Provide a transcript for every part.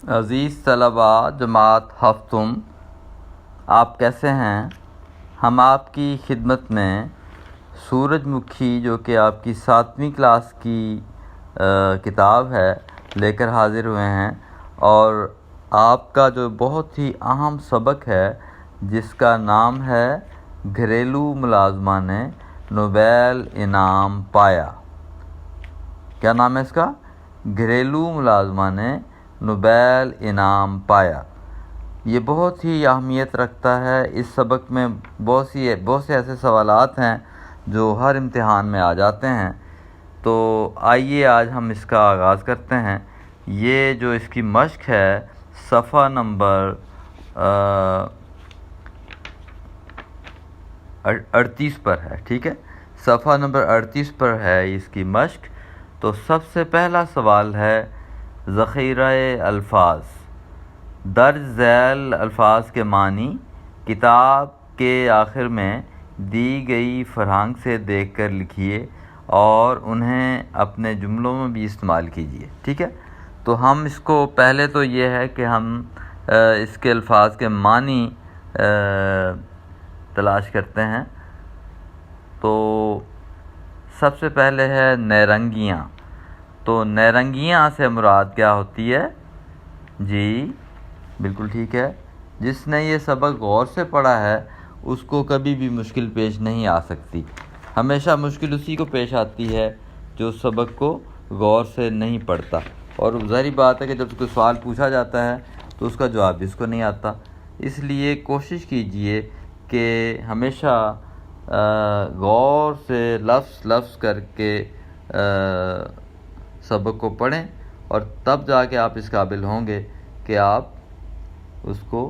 عزیز طلباء جماعت ہفتم، آپ کیسے ہیں؟ ہم آپ کی خدمت میں سورج مکھی جو کہ آپ کی 7ویں کلاس کی کتاب ہے لے کر حاضر ہوئے ہیں، اور آپ کا جو بہت ہی اہم سبق ہے جس کا نام ہے گھریلو ملازمہ نے نوبیل انعام پایا۔ کیا نام ہے اس کا؟ گھریلو ملازمہ نے نوبیل انعام پایا۔ یہ بہت ہی اہمیت رکھتا ہے۔ اس سبق میں بہت سے ایسے سوالات ہیں جو ہر امتحان میں آ جاتے ہیں۔ تو آئیے آج ہم اس کا آغاز کرتے ہیں۔ یہ جو اس کی مشق ہے صفحہ نمبر 38 پر ہے، ٹھیک ہے؟ صفحہ نمبر 38 پر ہے اس کی مشق۔ تو سب سے پہلا سوال ہے ذخیرہ الفاظ۔ درج ذیل الفاظ کے معنی کتاب کے آخر میں دی گئی فرہنگ سے دیکھ کر لکھیے اور انہیں اپنے جملوں میں بھی استعمال کیجیے، ٹھیک ہے؟ تو ہم اس کو پہلے تو یہ ہے کہ ہم اس کے الفاظ کے معنی تلاش کرتے ہیں۔ تو سب سے پہلے ہے نیرنگیاں۔ تو نیرنگیاں سے مراد کیا ہوتی ہے؟ جی بالکل ٹھیک ہے، جس نے یہ سبق غور سے پڑھا ہے اس کو کبھی بھی مشکل پیش نہیں آ سکتی۔ ہمیشہ مشکل اسی کو پیش آتی ہے جو سبق کو غور سے نہیں پڑھتا، اور ظاہری بات ہے کہ جب کوئی سوال پوچھا جاتا ہے تو اس کا جواب بھی اس کو نہیں آتا۔ اس لیے کوشش کیجئے کہ ہمیشہ غور سے لفظ کر کے سبق کو پڑھیں، اور تب جا کے آپ اس قابل ہوں گے کہ آپ اس کو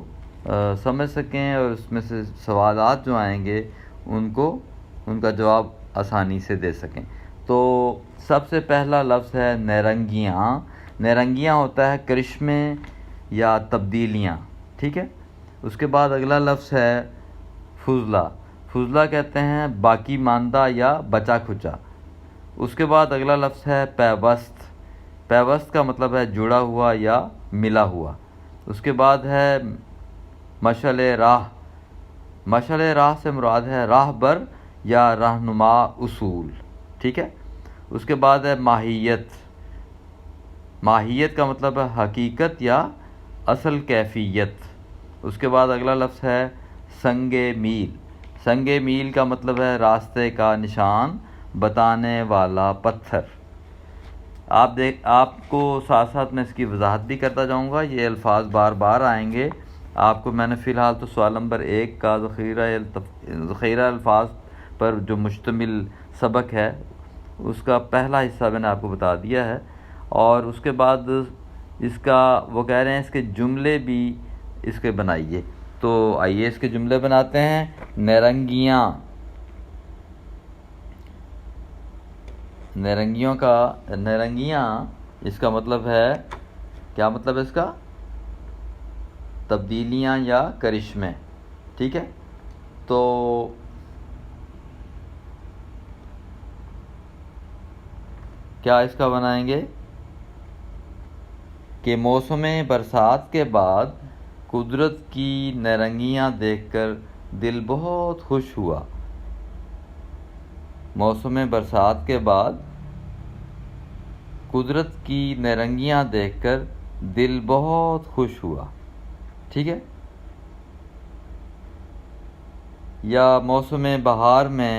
سمجھ سکیں، اور اس میں سے سوالات جو آئیں گے ان کا جواب آسانی سے دے سکیں۔ تو سب سے پہلا لفظ ہے نیرنگیاں۔ نیرنگیاں ہوتا ہے کرشمے یا تبدیلیاں، ٹھیک ہے؟ اس کے بعد اگلا لفظ ہے فضلہ۔ فضلہ کہتے ہیں باقی ماندہ یا بچا کھچا۔ اس کے بعد اگلا لفظ ہے پیوست۔ پیوست کا مطلب ہے جڑا ہوا یا ملا ہوا۔ اس کے بعد ہے مشعل راہ۔ مشعل راہ سے مراد ہے راہ بر یا رہنما اصول، ٹھیک ہے؟ اس کے بعد ہے ماہیت۔ ماہیت کا مطلب ہے حقیقت یا اصل کیفیت۔ اس کے بعد اگلا لفظ ہے سنگ میل۔ سنگ میل کا مطلب ہے راستے کا نشان بتانے والا پتھر۔ آپ کو ساتھ ساتھ میں اس کی وضاحت بھی کرتا جاؤں گا۔ یہ الفاظ بار بار آئیں گے آپ کو۔ میں نے فی الحال تو سوال نمبر 1 کا ذخیرہ الفاظ پر جو مشتمل سبق ہے اس کا پہلا حصہ میں نے آپ کو بتا دیا ہے، اور اس کے بعد اس کا وہ کہہ رہے ہیں اس کے جملے بھی اس کے بنائیے۔ تو آئیے اس کے جملے بناتے ہیں۔ نیرنگیاں اس کا مطلب ہے، کیا مطلب ہے اس کا؟ تبدیلیاں یا کرشمے، ٹھیک ہے؟ تو کیا اس کا بنائیں گے کہ موسم برسات کے بعد قدرت کی نیرنگیاں دیکھ کر دل بہت خوش ہوا۔ موسم برسات کے بعد قدرت کی نیرنگیاں دیکھ کر دل بہت خوش ہوا، ٹھیک ہے؟ یا موسم بہار میں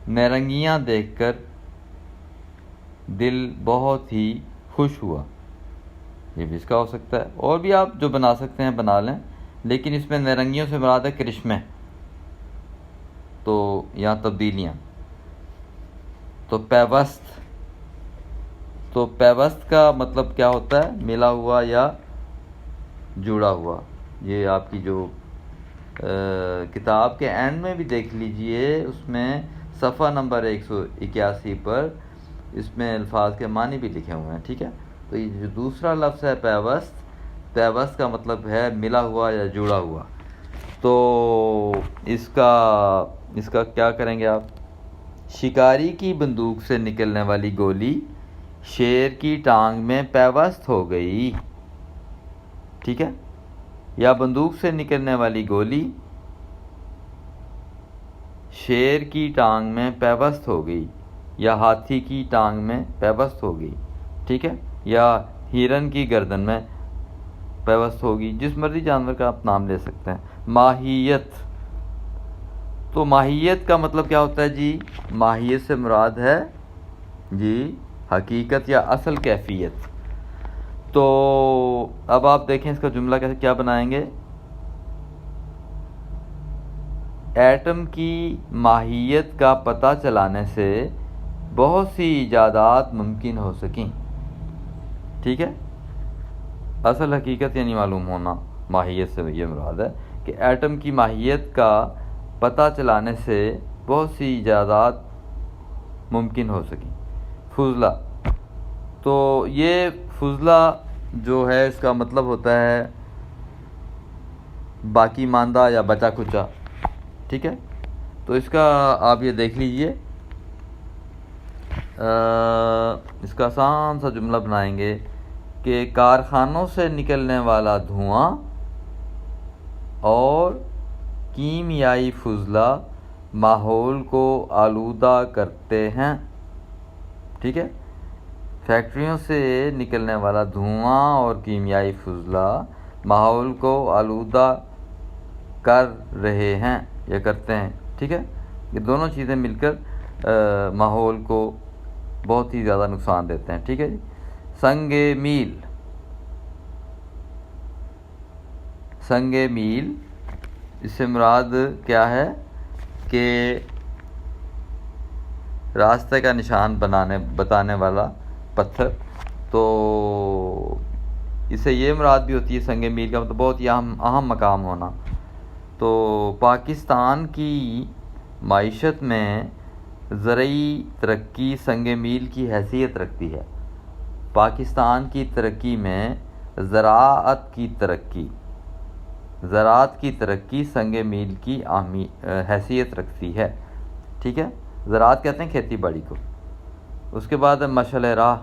نیرنگیاں دیکھ کر دل بہت ہی خوش ہوا، یہ بھی اس کا ہو سکتا ہے۔ اور بھی آپ جو بنا سکتے ہیں بنا لیں، لیکن اس میں نیرنگیوں سے مراد ہے کرشمے، تو یہاں تبدیلیاں۔ تو پیوست، تو پیوست کا مطلب کیا ہوتا ہے؟ ملا ہوا یا جڑا ہوا۔ یہ آپ کی جو کتاب کے اینڈ میں بھی دیکھ لیجئے، اس میں صفحہ نمبر 181 پر اس میں الفاظ کے معنی بھی لکھے ہوئے ہیں، ٹھیک ہے؟ تو یہ جو دوسرا لفظ ہے پیوست، پیوست کا مطلب ہے ملا ہوا یا جڑا ہوا۔ تو اس کا کیا کریں گے آپ؟ شکاری کی بندوق سے نکلنے والی گولی شیر کی ٹانگ میں پیوست ہو گئی، ٹھیک ہے، یا بندوق سے نکلنے والی گولی شیر کی ٹانگ میں پیوست ہو گئی، یا ہاتھی کی ٹانگ میں پیوست ہو گئی، ٹھیک ہے، یا ہرن کی گردن میں پیوست ہوگی، جس مرضی جانور کا آپ نام لے سکتے ہیں۔ ماہیت، تو ماہیت کا مطلب کیا ہوتا ہے جی؟ ماہیت سے مراد ہے جی حقیقت یا اصل کیفیت۔ تو اب آپ دیکھیں اس کا جملہ کیسے کیا بنائیں گے۔ ایٹم کی ماہیت کا پتہ چلانے سے بہت سی ایجادات ممکن ہو سکیں، ٹھیک ہے، اصل حقیقت یعنی معلوم ہونا، ماہیت سے یہ مراد ہے کہ ایٹم کی ماہیت کا پتہ چلانے سے بہت سی ایجادات ممکن ہو سکیں۔ فضلہ، تو یہ فضلہ جو ہے اس کا مطلب ہوتا ہے باقی ماندہ یا بچا کچا، ٹھیک ہے، تو اس کا آپ یہ دیکھ لیجئے، اس کا آسان سا جملہ بنائیں گے کہ کارخانوں سے نکلنے والا دھواں اور کیمیائی فضلہ ماحول کو آلودہ کرتے ہیں، ٹھیک ہے، فیکٹریوں سے نکلنے والا دھواں اور کیمیائی فضلہ ماحول کو آلودہ کر رہے ہیں یا کرتے ہیں، ٹھیک ہے، یہ دونوں چیزیں مل کر ماحول کو بہت ہی زیادہ نقصان دیتے ہیں، ٹھیک ہے جی۔ سنگ میل، سنگ میل اس سے مراد کیا ہے کہ راستے کا نشان بتانے والا پتھر، تو اس سے یہ مراد بھی ہوتی ہے سنگ میل کا مطلب بہت ہی اہم مقام ہونا۔ تو پاکستان کی معیشت میں زرعی ترقی سنگ میل کی حیثیت رکھتی ہے۔ پاکستان کی ترقی میں زراعت کی ترقی سنگ میل کی حیثیت رکھتی ہے، ٹھیک ہے، زراعت کہتے ہیں کھیتی باڑی کو۔ اس کے بعد مشعل راہ،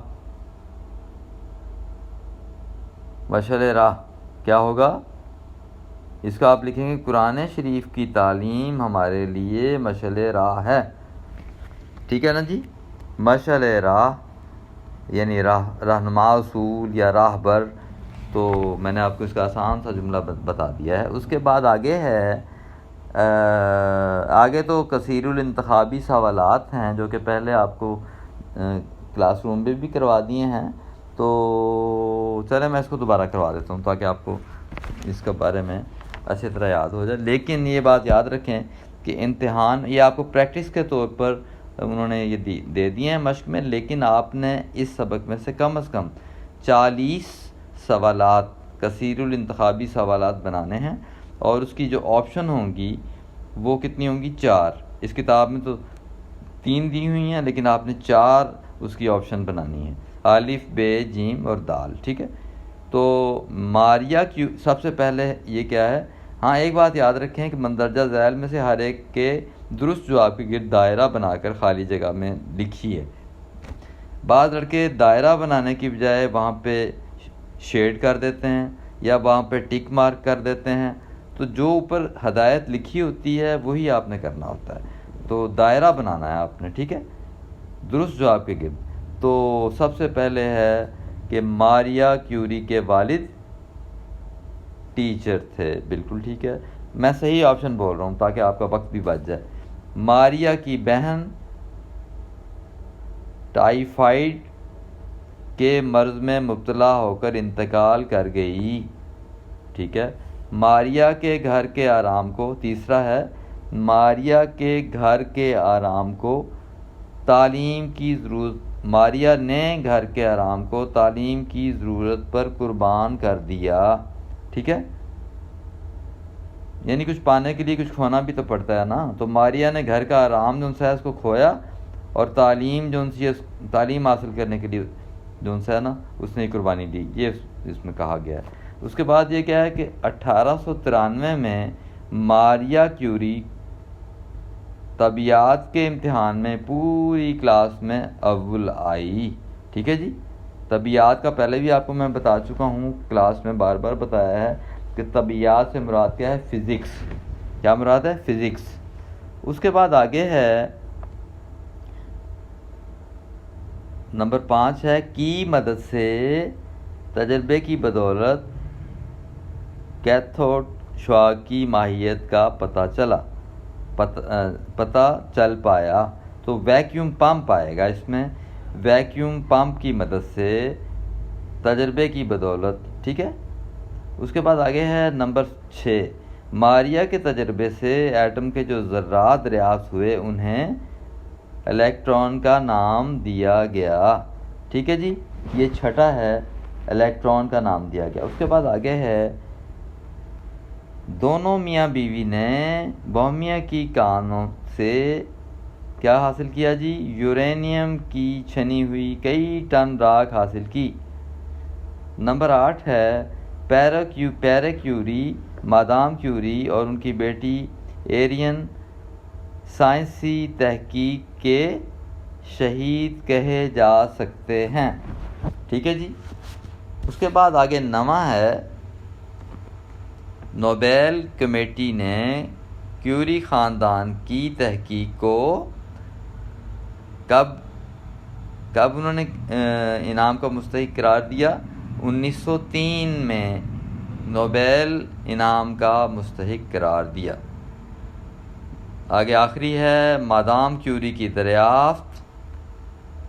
مشعل راہ کیا ہوگا؟ اس کا آپ لکھیں گے قرآن شریف کی تعلیم ہمارے لیے مشعل راہ ہے، ٹھیک ہے نا جی۔ مشعل راہ یعنی رہنما اصول یا راہبر، تو میں نے آپ کو اس کا آسان سا جملہ بتا دیا ہے۔ اس کے بعد آگے ہے، آگے تو کثیر الانتخابی سوالات ہیں جو کہ پہلے آپ کو کلاس روم میں بھی کروا دیے ہیں، تو چلیں میں اس کو دوبارہ کروا دیتا ہوں تاکہ آپ کو اس کے بارے میں اچھی طرح یاد ہو جائے۔ لیکن یہ بات یاد رکھیں کہ امتحان یہ آپ کو پریکٹس کے طور پر انہوں نے یہ دے دیے ہیں مشق میں، لیکن آپ نے اس سبق میں سے کم 40 سوالات کثیر الانتخابی سوالات بنانے ہیں، اور اس کی جو آپشن ہوں گی وہ کتنی ہوں گی؟ 4۔ اس کتاب میں تو 3 دی ہوئی ہیں، لیکن آپ نے 4 اس کی آپشن بنانی ہے، الف ب جیم اور دال، ٹھیک ہے۔ تو ماریا سب سے پہلے یہ کیا ہے؟ ہاں ایک بات یاد رکھیں کہ مندرجہ ذیل میں سے ہر ایک کے درست جواب کے گرد دائرہ بنا کر خالی جگہ میں لکھیے۔ بعض لڑکے دائرہ بنانے کی بجائے وہاں پہ شیڈ کر دیتے ہیں یا وہاں پہ ٹک مارک کر دیتے ہیں، تو جو اوپر ہدایت لکھی ہوتی ہے وہی آپ نے کرنا ہوتا ہے، تو دائرہ بنانا ہے آپ نے، ٹھیک ہے، درست جواب کے گرد۔ تو سب سے پہلے ہے کہ ماریا کیوری کے والد ٹیچر تھے، بالکل ٹھیک ہے، میں صحیح آپشن بول رہا ہوں تاکہ آپ کا وقت بھی بچ جائے۔ ماریا کی بہن ٹائیفائڈ کے مرض میں مبتلا ہو کر انتقال کر گئی، ٹھیک ہے۔ ماریا کے گھر کے آرام کو، تیسرا ہے ماریا کے گھر کے آرام کو تعلیم کی ضرورت، ماریا نے گھر کے آرام کو تعلیم کی ضرورت پر قربان کر دیا، ٹھیک ہے، یعنی کچھ پانے کے لیے کچھ کھونا بھی تو پڑتا ہے نا، تو ماریا نے گھر کا آرام جو ہے اس کو کھویا، اور تعلیم جو تعلیم حاصل کرنے کے لیے جو ہے نا اس نے قربانی دی، یہ اس میں کہا گیا ہے۔ اس کے بعد یہ کیا ہے کہ 1893 میں ماریا کیوری طبیعیات کے امتحان میں پوری کلاس میں اول آئی، ٹھیک ہے جی. طبیعیات کا پہلے بھی آپ کو میں بتا چکا ہوں، کلاس میں بار بار بتایا ہے کہ طبیعیات سے مراد کیا ہے؟ فزکس. کیا مراد ہے؟ فزکس. اس کے بعد آگے ہے نمبر 5 ہے کی مدد سے تجربے کی بدولت کیتھوڈ شعاع کی ماہیت کا پتہ چل پایا. تو ویکیوم پمپ آئے گا اس میں، ویکیوم پمپ کی مدد سے تجربے کی بدولت. ٹھیک ہے. اس کے بعد آگے ہے نمبر 6 ماریا کے تجربے سے ایٹم کے جو ذرات دریافت ہوئے انہیں الیکٹران کا نام دیا گیا. ٹھیک ہے جی. یہ چھٹا ہے، الیکٹران کا نام دیا گیا. اس کے بعد آگے ہے دونوں میاں بیوی نے بوہمیا کی کانوں سے کیا حاصل کیا جی؟ یورینیم کی چھنی ہوئی کئی ٹن راکھ حاصل کی. نمبر 8 ہے پیرے کیوری، مادام کیوری اور ان کی بیٹی ایرین سائنسی تحقیق کے شہید کہے جا سکتے ہیں. ٹھیک ہے جی. اس کے بعد آگے 9 ہے نوبیل کمیٹی نے کیوری خاندان کی تحقیق کو کب انہوں نے انعام کا مستحق قرار دیا؟ 1903 میں نوبیل انعام کا مستحق قرار دیا. آگے آخری ہے مادام کیوری کی دریافت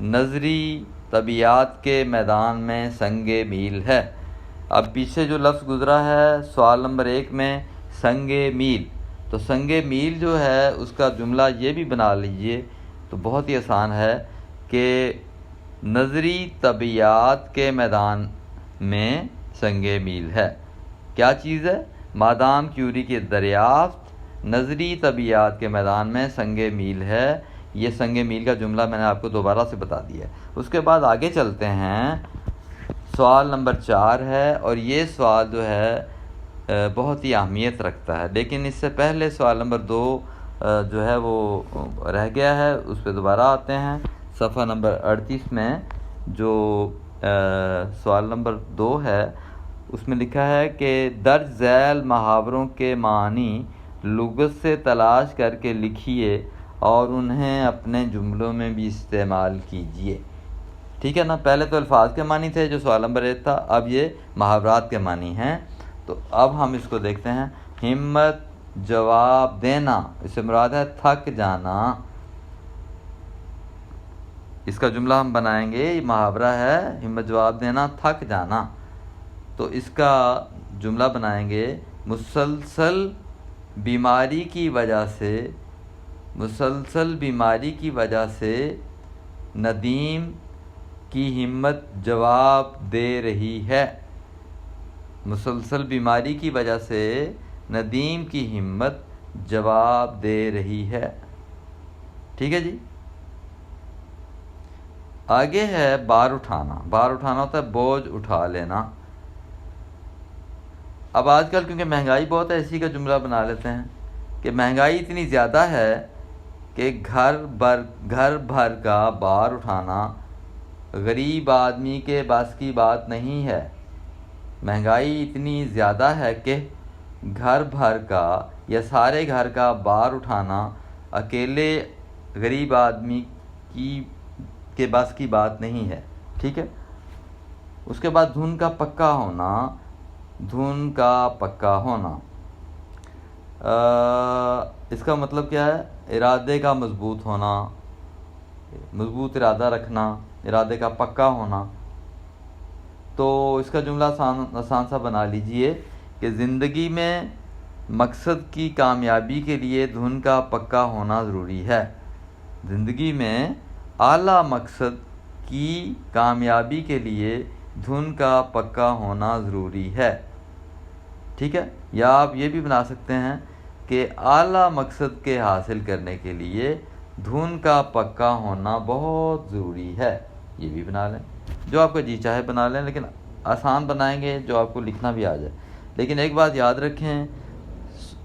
نظری طبیعیات کے میدان میں سنگ میل ہے. اب پیچھے جو لفظ گزرا ہے سوال نمبر 1 میں سنگ میل، تو سنگ میل جو ہے اس کا جملہ یہ بھی بنا لیجئے تو بہت ہی آسان ہے کہ نظری طبیعیات کے میدان میں سنگ میل ہے. کیا چیز ہے؟ مادام کیوری کی دریافت نظری طبیعیات کے میدان میں سنگ میل ہے. یہ سنگ میل کا جملہ میں نے آپ کو دوبارہ سے بتا دیا ہے. اس کے بعد آگے چلتے ہیں، سوال نمبر 4 ہے اور یہ سوال جو ہے بہت ہی اہمیت رکھتا ہے، لیکن اس سے پہلے سوال نمبر 2 جو ہے وہ رہ گیا ہے، اس پہ دوبارہ آتے ہیں. صفحہ نمبر 38 میں جو سوال نمبر 2 ہے اس میں لکھا ہے کہ درج ذیل محاوروں کے معنی لغت سے تلاش کر کے لکھیے اور انہیں اپنے جملوں میں بھی استعمال کیجیے. ٹھیک ہے نا. پہلے تو الفاظ کے معنی تھے جو سوال نمبر 1 تھا، اب یہ محاورات کے معنی ہیں. تو اب ہم اس کو دیکھتے ہیں. ہمت جواب دینا، اس سے مراد ہے تھک جانا. اس کا جملہ ہم بنائیں گے، یہ محاورہ ہے ہمت جواب دینا تھک جانا. تو اس کا جملہ بنائیں گے مسلسل بیماری کی وجہ سے ندیم کی ہمت جواب دے رہی ہے. مسلسل بیماری کی وجہ سے ندیم کی ہمت جواب دے رہی ہے. ٹھیک ہے جی. آگے ہے بار اٹھانا. بار اٹھانا ہوتا ہے بوجھ اٹھا لینا. اب آج کل کیونکہ مہنگائی بہت ہے، اسی کا جملہ بنا لیتے ہیں کہ مہنگائی اتنی زیادہ ہے کہ گھر بھر کا بار اٹھانا غریب آدمی کے بس کی بات نہیں ہے. مہنگائی اتنی زیادہ ہے کہ گھر بھر کا یا سارے گھر کا بار اٹھانا اکیلے غریب آدمی کے بس کی بات نہیں ہے. ٹھیک ہے. اس کے بعد دھن کا پکا ہونا. اس کا مطلب کیا ہے؟ ارادے کا مضبوط ہونا، مضبوط ارادہ رکھنا، ارادے کا پکا ہونا. تو اس کا جملہ آسان سا بنا لیجئے کہ زندگی میں مقصد کی کامیابی کے لیے دھن کا پکا ہونا ضروری ہے. زندگی میں اعلیٰ مقصد کی کامیابی کے لیے دھن کا پکا ہونا ضروری ہے. ٹھیک ہے. یا آپ یہ بھی بنا سکتے ہیں کہ اعلیٰ مقصد کے حاصل کرنے کے لیے دھن کا پکا ہونا بہت ضروری ہے. یہ بھی بنا لیں، جو آپ کا جی چاہے بنا لیں، لیکن آسان بنائیں گے جو آپ کو لکھنا بھی آ جائے. لیکن ایک بات یاد رکھیں،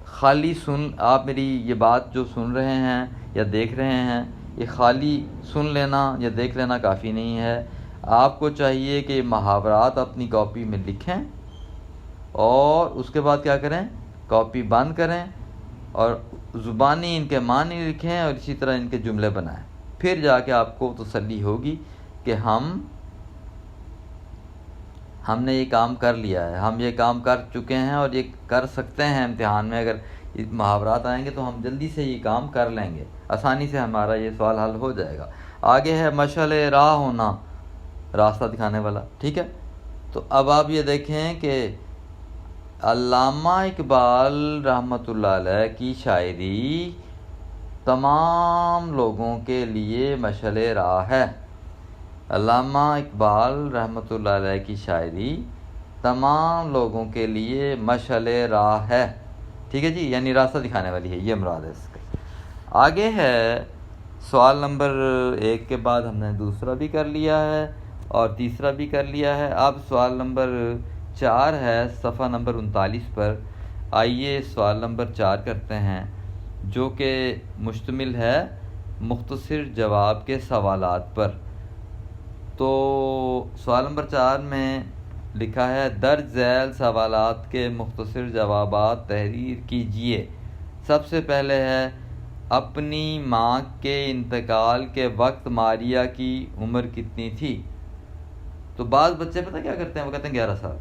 خالی آپ میری یہ بات جو سن رہے ہیں یا دیکھ رہے ہیں، یہ خالی سن لینا یا دیکھ لینا کافی نہیں ہے. آپ کو چاہیے کہ محاورات اپنی کاپی میں لکھیں اور اس کے بعد کیا کریں، کاپی بند کریں اور زبانی ان کے معنی لکھیں اور اسی طرح ان کے جملے بنائیں. پھر جا کے آپ کو تسلی ہوگی کہ ہم نے یہ کام کر لیا ہے، ہم یہ کام کر چکے ہیں اور یہ کر سکتے ہیں. امتحان میں اگر محاورات آئیں گے تو ہم جلدی سے یہ کام کر لیں گے، آسانی سے ہمارا یہ سوال حل ہو جائے گا. آگے ہے مشعل راہ ہونا، راستہ دکھانے والا. ٹھیک ہے، تو اب آپ یہ دیکھیں کہ علامہ اقبال رحمۃ اللہ علیہ کی شاعری تمام لوگوں کے لیے مشعل راہ ہے. علامہ اقبال رحمۃ اللہ علیہ کی شاعری تمام لوگوں کے لیے مشعل راہ ہے. ٹھیک ہے جی، یعنی راستہ دکھانے والی ہے، یہ مراد ہے اس کا. آگے ہے سوال نمبر 1 کے بعد ہم نے دوسرا بھی کر لیا ہے اور تیسرا بھی کر لیا ہے. اب سوال نمبر 4 ہے صفحہ نمبر 39 پر. آئیے سوال نمبر 4 کرتے ہیں، جو کہ مشتمل ہے مختصر جواب کے سوالات پر. تو سوال نمبر 4 میں لکھا ہے درج ذیل سوالات کے مختصر جوابات تحریر کیجیے. سب سے پہلے ہے اپنی ماں کے انتقال کے وقت ماریہ کی عمر کتنی تھی؟ تو بعض بچے پتہ کیا کرتے ہیں، وہ کہتے ہیں 11 سال.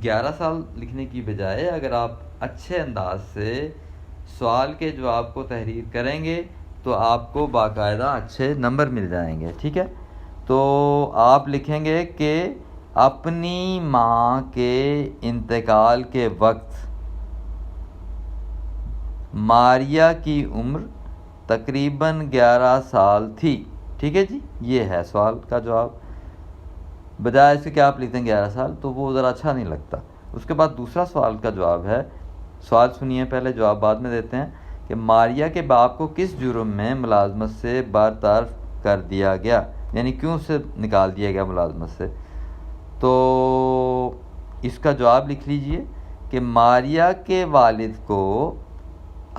11 سال لکھنے کی بجائے اگر آپ اچھے انداز سے سوال کے جواب کو تحریر کریں گے تو آپ کو باقاعدہ اچھے نمبر مل جائیں گے. ٹھیک ہے، تو آپ لکھیں گے کہ اپنی ماں کے انتقال کے وقت ماریہ کی عمر تقریباً 11 سال تھی. ٹھیک ہے جی، یہ ہے سوال کا جواب. بجائے اس کے کہ آپ لکھتے ہیں 11 سال، تو وہ ذرا اچھا نہیں لگتا. اس کے بعد دوسرا سوال کا جواب ہے، سوال سنیے پہلے، جواب بعد میں دیتے ہیں، کہ ماریہ کے باپ کو کس جرم میں ملازمت سے برطرف کر دیا گیا، یعنی کیوں سے نکال دیا گیا ملازمت سے. تو اس کا جواب لکھ لیجئے کہ ماریہ کے والد کو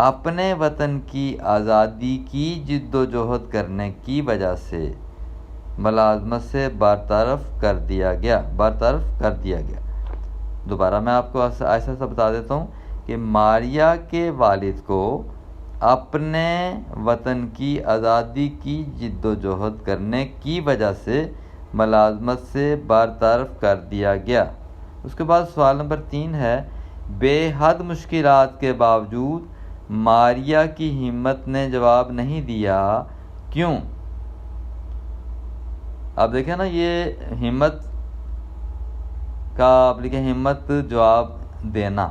اپنے وطن کی آزادی کی جد و جہد کرنے کی وجہ سے ملازمت سے برطرف کر دیا گیا. دوبارہ میں آپ کو ایسا بتا دیتا ہوں کہ ماریہ کے والد کو اپنے وطن کی آزادی کی جد و جہد کرنے کی وجہ سے ملازمت سے برطرف کر دیا گیا. اس کے بعد سوال نمبر 3 ہے، بے حد مشکلات کے باوجود ماریہ کی ہمت نے جواب نہیں دیا، کیوں؟ اب دیکھیں نا، یہ ہمت کا آپ لکھیں ہمت جواب دینا.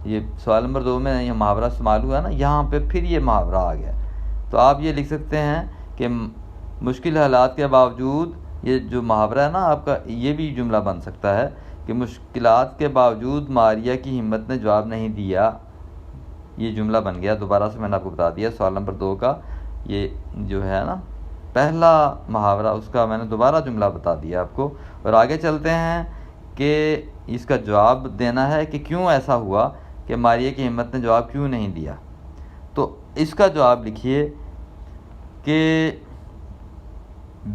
یہ سوال نمبر 2 میں یہ محاورہ استعمال ہوا نا، یہاں پہ پھر یہ محاورہ آ گیا. تو آپ یہ لکھ سکتے ہیں کہ مشکل حالات کے باوجود، یہ جو محاورہ ہے نا آپ کا، یہ بھی جملہ بن سکتا ہے کہ مشکلات کے باوجود ماریہ کی ہمت نے جواب نہیں دیا. یہ جملہ بن گیا. دوبارہ سے میں نے آپ کو بتا دیا سوال نمبر 2 کا یہ جو ہے نا پہلا محاورہ، اس کا میں نے دوبارہ جملہ بتا دیا آپ کو. اور آگے چلتے ہیں کہ اس کا جواب دینا ہے کہ کیوں ایسا ہوا کہ ماریہ کی ہمت نے جواب کیوں نہیں دیا. تو اس کا جواب لکھیے کہ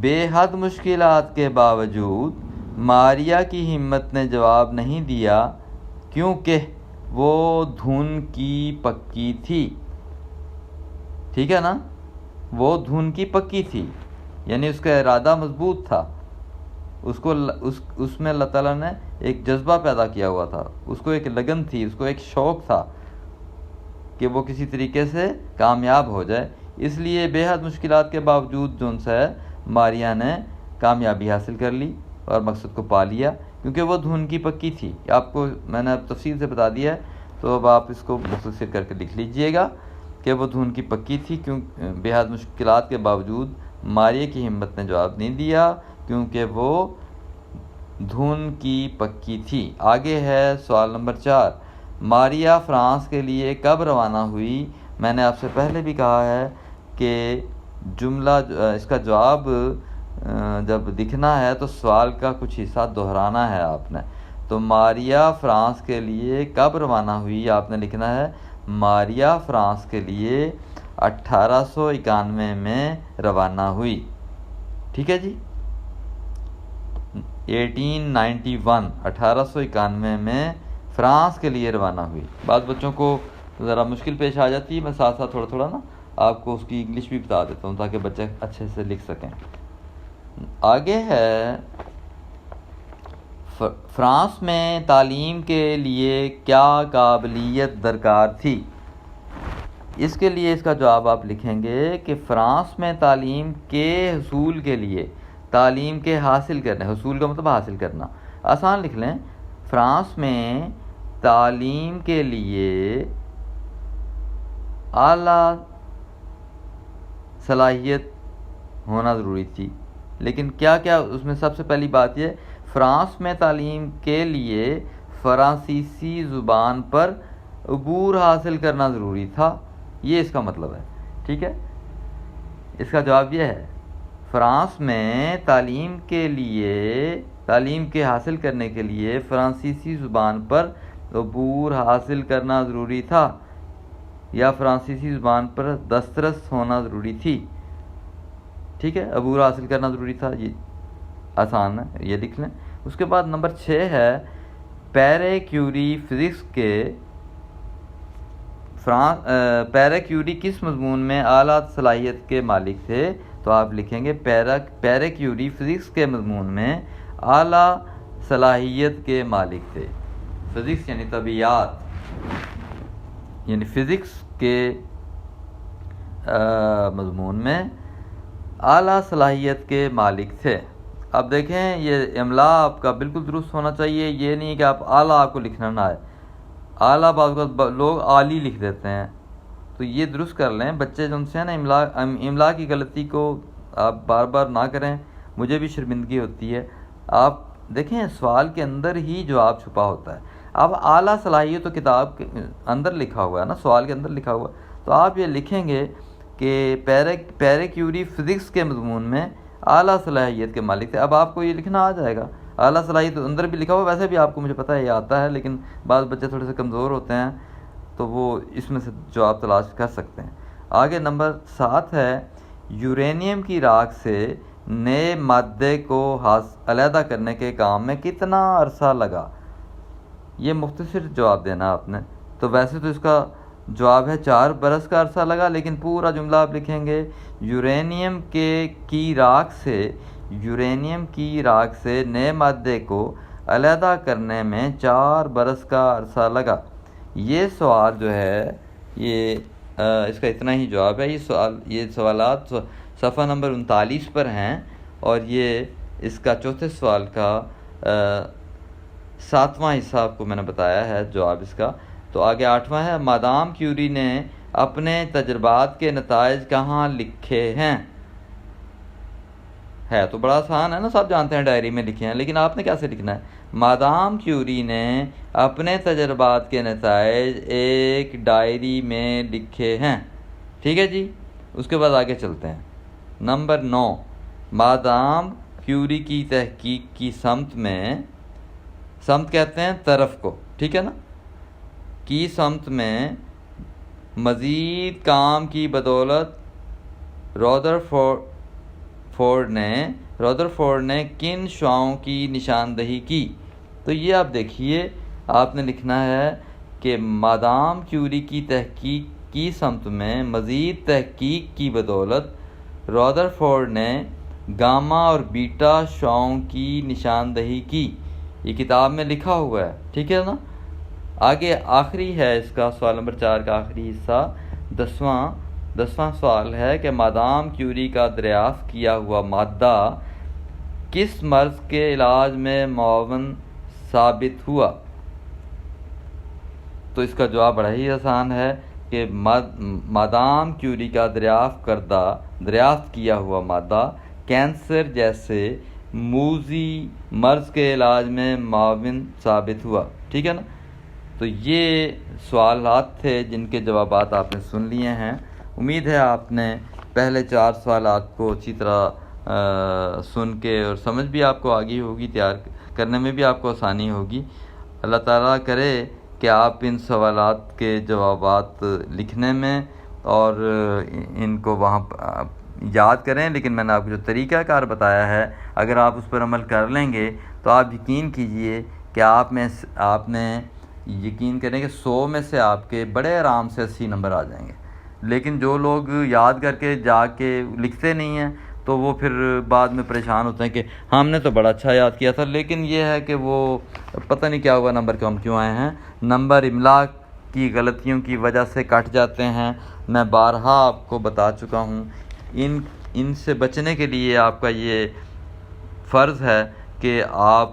بے حد مشکلات کے باوجود ماریہ کی ہمت نے جواب نہیں دیا کیونکہ وہ دھن کی پکی تھی. ٹھیک ہے نا، وہ دھن کی پکی تھی، یعنی اس کا ارادہ مضبوط تھا. اس میں اللہ تعالیٰ نے ایک جذبہ پیدا کیا ہوا تھا، اس کو ایک لگن تھی، اس کو ایک شوق تھا کہ وہ کسی طریقے سے کامیاب ہو جائے. اس لیے بے حد مشکلات کے باوجود جو ہے ماریہ نے کامیابی حاصل کر لی اور مقصد کو پا لیا، کیونکہ وہ دھن کی پکی تھی. آپ کو میں نے اب تفصیل سے بتا دیا ہے، تو اب آپ اس کو مختصر کر کے لکھ لیجئے گا کہ وہ دھن کی پکی تھی، بے حد مشکلات کے باوجود ماریہ کی ہمت نے جواب نہیں دیا کیونکہ وہ دھن کی پکی تھی. آگے ہے سوال نمبر 4، ماریہ فرانس کے لیے کب روانہ ہوئی؟ میں نے آپ سے پہلے بھی کہا ہے کہ جملہ اس کا جواب جب لکھنا ہے تو سوال کا کچھ حصہ دہرانا ہے آپ نے. تو ماریہ فرانس کے لیے کب روانہ ہوئی؟ آپ نے لکھنا ہے ماریہ فرانس کے لیے 1891 میں روانہ ہوئی. ٹھیک ہے جی. 1891 میں فرانس کے لیے روانہ ہوئی. بعض بچوں کو ذرا مشکل پیش آ جاتی ہے، میں ساتھ ساتھ تھوڑا تھوڑا نا آپ کو اس کی انگلش بھی بتا دیتا ہوں تاکہ بچے اچھے سے لکھ سکیں. آگے ہے فرانس میں تعلیم کے لیے کیا قابلیت درکار تھی. اس کے لیے اس کا جواب آپ لکھیں گے کہ فرانس میں تعلیم کے حصول کے لیے، تعلیم کے حاصل کرنے، حصول کا مطلب حاصل کرنا، آسان لکھ لیں. فرانس میں تعلیم کے لیے اعلیٰ صلاحیت ہونا ضروری تھی. لیکن کیا کیا اس میں سب سے پہلی بات یہ، فرانس میں تعلیم کے لیے فرانسیسی زبان پر عبور حاصل کرنا ضروری تھا. یہ اس کا مطلب ہے. ٹھیک ہے، اس کا جواب یہ ہے فرانس میں تعلیم کے لیے، تعلیم کے حاصل کرنے کے لیے فرانسیسی زبان پر عبور حاصل کرنا ضروری تھا، یا فرانسیسی زبان پر دسترس ہونا ضروری تھی. ٹھیک ہے، عبور حاصل کرنا ضروری تھا، یہ آسان ہے، یہ لکھ لیں. اس کے بعد نمبر 6 ہے پیرے کیوری فزکس کے پیرے کیوری کس مضمون میں اعلیٰ صلاحیت کے مالک تھے. تو آپ لکھیں گے پیرے کیوری فزکس کے مضمون میں اعلیٰ صلاحیت کے مالک تھے. فزکس یعنی طبیعیات، یعنی فزکس کے مضمون میں اعلیٰ صلاحیت کے مالک تھے. اب دیکھیں یہ املا آپ کا بالکل درست ہونا چاہیے. یہ نہیں کہ آپ اعلیٰ آپ کو لکھنا نہ آئے. اعلیٰ بعض اوقات لوگ عالی لکھ دیتے ہیں، تو یہ درست کر لیں. بچے جو ان سے نا املا کی غلطی کو آپ بار بار نہ کریں، مجھے بھی شرمندگی ہوتی ہے. آپ دیکھیں سوال کے اندر ہی جواب چھپا ہوتا ہے. اب اعلیٰ صلاحیت تو کتاب کے اندر لکھا ہوا ہے نا، سوال کے اندر لکھا ہوا ہے، تو آپ یہ لکھیں گے کہ پیرے کیوری فزکس کے مضمون میں اعلیٰ صلاحیت کے مالک تھے. اب آپ کو یہ لکھنا آ جائے گا. اعلیٰ صلاحیت اندر بھی لکھا ہوا، ویسے بھی آپ کو مجھے پتہ ہے یہ آتا ہے، لیکن بعض بچے تھوڑے سے کمزور ہوتے ہیں تو وہ اس میں سے جواب تلاش کر سکتے ہیں. آگے نمبر 7 ہے یورینیم کی راکھ سے نئے مادے کو علیحدہ کرنے کے کام میں کتنا عرصہ لگا. یہ مختصر جواب دینا آپ نے. تو ویسے تو اس کا جواب ہے 4 برس کا عرصہ لگا، لیکن پورا جملہ آپ لکھیں گے یورینیم کی راکھ سے نئے مادے کو علیحدہ کرنے میں 4 برس کا عرصہ لگا. یہ سوال جو ہے یہ اس کا اتنا ہی جواب ہے. یہ سوالات صفحہ نمبر 39 پر ہیں، اور یہ اس کا چوتھے سوال کا 7واں حصہ آپ کو میں نے بتایا ہے جواب اس کا. تو آگے 8واں ہے مادام کیوری نے اپنے تجربات کے نتائج کہاں لکھے ہیں. ہے تو بڑا آسان ہے نا، سب جانتے ہیں ڈائری میں لکھے ہیں، لیکن آپ نے کیسے لکھنا ہے. مادام کیوری نے اپنے تجربات کے نتائج ایک ڈائری میں لکھے ہیں. ٹھیک ہے جی. اس کے بعد آگے چلتے ہیں. نمبر 9 مادام کیوری کی تحقیق کی سمت کہتے ہیں طرف کو، ٹھیک ہے نا، کی سمت میں مزید کام کی بدولت رودرفورڈ نے کن شعاؤں کی نشاندہی کی. تو یہ آپ دیکھیے، آپ نے لکھنا ہے کہ مادام کیوری کی تحقیق کی سمت میں مزید تحقیق کی بدولت رودرفورڈ نے گاما اور بیٹا شعاؤں کی نشاندہی کی. یہ کتاب میں لکھا ہوا ہے، ٹھیک ہے نا. آگے آخری ہے اس کا سوال نمبر 4 کا آخری حصہ، 10واں سوال ہے کہ مادام کیوری کا دریافت کیا ہوا مادہ کس مرض کے علاج میں معاون ثابت ہوا. تو اس کا جواب بڑا ہی آسان ہے کہ مادام کیوری کا دریافت کیا ہوا مادہ کینسر جیسے موذی مرض کے علاج میں معاون ثابت ہوا. ٹھیک ہے نا. تو یہ سوالات تھے جن کے جوابات آپ نے سن لیے ہیں. امید ہے آپ نے پہلے 4 سوالات کو اچھی طرح سن کے اور سمجھ بھی آپ کو آگی ہوگی، تیار کرنے میں بھی آپ کو آسانی ہوگی. اللہ تعالیٰ کرے کہ آپ ان سوالات کے جوابات لکھنے میں اور ان کو وہاں یاد کریں، لیکن میں نے آپ کو جو طریقہ کار بتایا ہے اگر آپ اس پر عمل کر لیں گے تو آپ یقین کیجئے کہ آپ نے یقین کریں کہ 100 میں سے آپ کے بڑے آرام سے 80 نمبر آ جائیں گے۔ لیکن جو لوگ یاد کر کے جا کے لکھتے نہیں ہیں تو وہ پھر بعد میں پریشان ہوتے ہیں کہ ہم نے تو بڑا اچھا یاد کیا تھا، لیکن یہ ہے کہ وہ پتہ نہیں کیا ہوا نمبر کم کیوں آئے ہیں، نمبر املا کی غلطیوں کی وجہ سے کٹ جاتے ہیں۔ میں بارہا آپ کو بتا چکا ہوں، ان سے بچنے کے لیے آپ کا یہ فرض ہے کہ آپ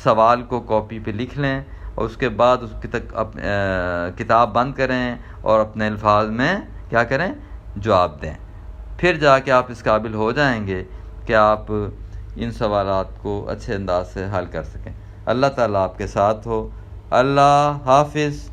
سوال کو کاپی پہ لکھ لیں اور اس کے بعد اس کی کتاب بند کریں اور اپنے الفاظ میں کیا کریں، جواب دیں۔ پھر جا کے آپ اس قابل ہو جائیں گے کہ آپ ان سوالات کو اچھے انداز سے حل کر سکیں۔ اللہ تعالیٰ آپ کے ساتھ ہو۔ اللہ حافظ۔